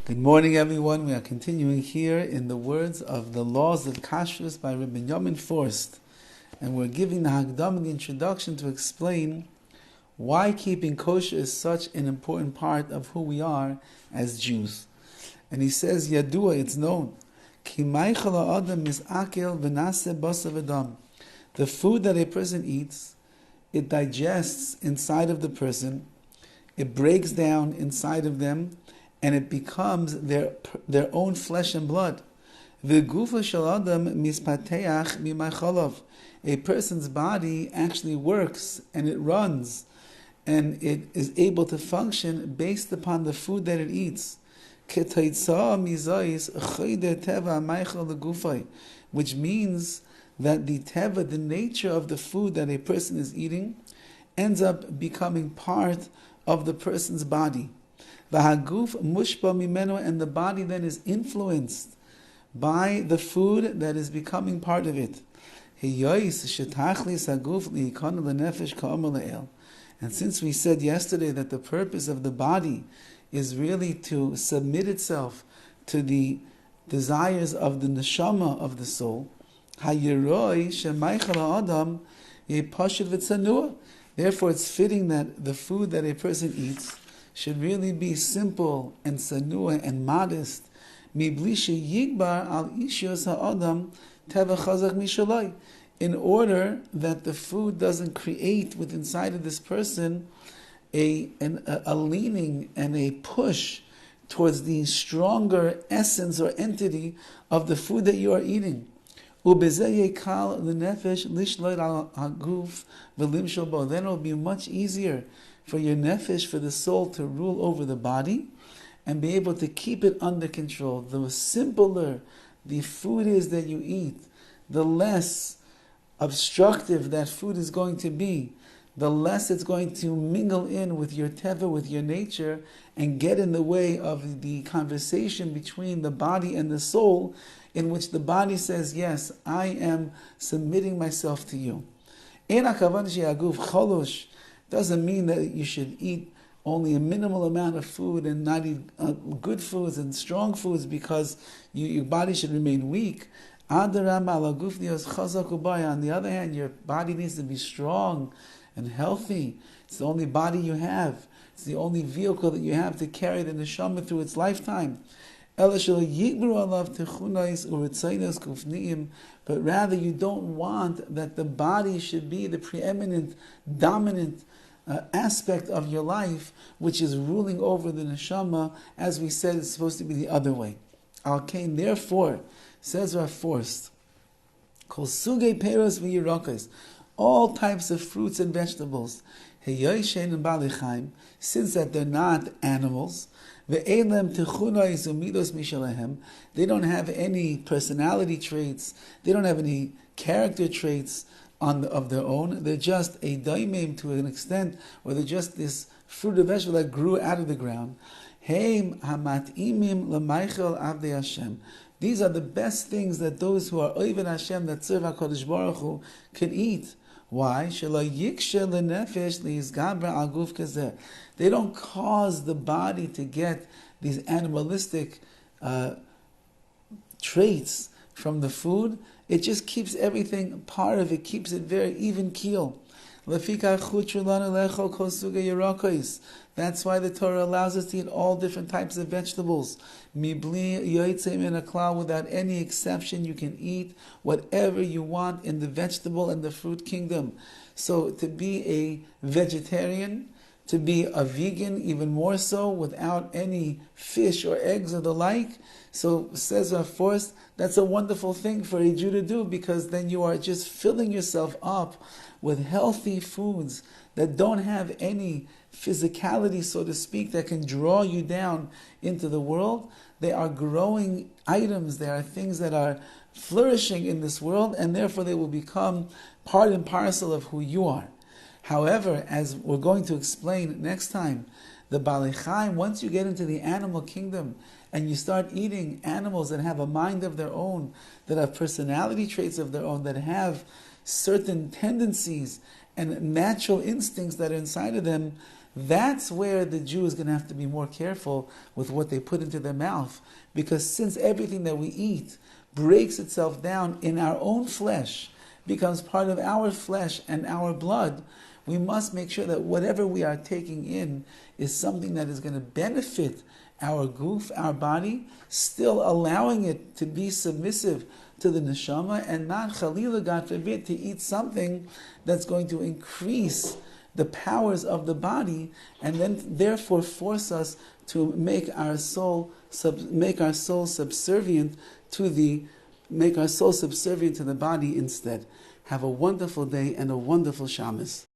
Good morning, everyone. We are continuing here in the words of the laws of KASHRUS by Rabbi Yamin Forst, and we're giving the Hagdam, the introduction, to explain why keeping kosher is such an important part of who we are as Jews. And he says, Yadua, it's known, Ki maichel ha'adam misakel v'naseh basa v'dam. The food that a person eats, it digests inside of the person, it breaks down inside of them, and it becomes their own flesh and blood. V'gufa shel adam mispateach mimacholav. A person's body actually works and it runs and it is able to function based upon the food that it eats. Which means that the teva, the nature of the food that a person is eating, ends up becoming part of the person's body. V'haguf mushba mimeno, and the body then is influenced by the food that is becoming part of it. And since we said yesterday that the purpose of the body is really to submit itself to the desires of the neshama of the soul, therefore it's fitting that the food that a person eats should really be simple and sanua and modest, in order that the food doesn't create within inside of this person a leaning and a push towards the stronger essence or entity of the food that you are eating. Then it will be much easier for your nefesh, for the soul, to rule over the body and be able to keep it under control. The simpler the food is that you eat, the less obstructive that food is going to be, the less it's going to mingle in with your teva, with your nature, and get in the way of the conversation between the body and the soul, in which the body says, yes, I am submitting myself to you. Doesn't mean that you should eat only a minimal amount of food and not eat good foods and strong foods because your body should remain weak. On the other hand, your body needs to be strong and healthy. It's the only body you have. It's the only vehicle that you have to carry the neshama through its lifetime. But rather, you don't want that the body should be the preeminent, dominant aspect of your life, which is ruling over the neshama. As we said, it's supposed to be the other way. Al-Kain, therefore, says Rav Forst, Kol sugei peros v'yirakas, all types of fruits and vegetables, heyoishen and balichaim, since that they're not animals, ve'elem techunais umidos mishalehem, they don't have any personality traits, they don't have any character traits of their own. They're just a daimim to an extent, or they're just this fruit or vegetable that grew out of the ground. Heim hamat'imim l'maichel avdei Hashem. These are the best things that those who are oived Hashem, that serve HaKadosh Baruch Hu, can eat. Why? They don't cause the body to get these animalistic traits from the food. It just keeps everything part of it, keeps it very even keel. That's why the Torah allows us to eat all different types of vegetables. Without any exception, you can eat whatever you want in the vegetable and the fruit kingdom. So to be a vegetarian, to be a vegan, even more so, without any fish or eggs or the like. So says Rav Forst, that's a wonderful thing for a Jew to do, because then you are just filling yourself up with healthy foods that don't have any physicality, so to speak, that can draw you down into the world. They are growing items, they are things that are flourishing in this world, and therefore they will become part and parcel of who you are. However, as we're going to explain next time, the Balei Chaim, once you get into the animal kingdom and you start eating animals that have a mind of their own, that have personality traits of their own, that have certain tendencies and natural instincts that are inside of them, That's where the Jew is going to have to be more careful with what they put into their mouth, because since everything that we eat breaks itself down in our own flesh, becomes part of our flesh and our blood, we must make sure that whatever we are taking in is something that is going to benefit our goof, our body, still allowing it to be submissive to the neshama, and not, chalila, God forbid, to eat something that's going to increase the powers of the body, and then therefore force us to make our soul subservient to the body instead. Have a wonderful day and a wonderful Shabbos.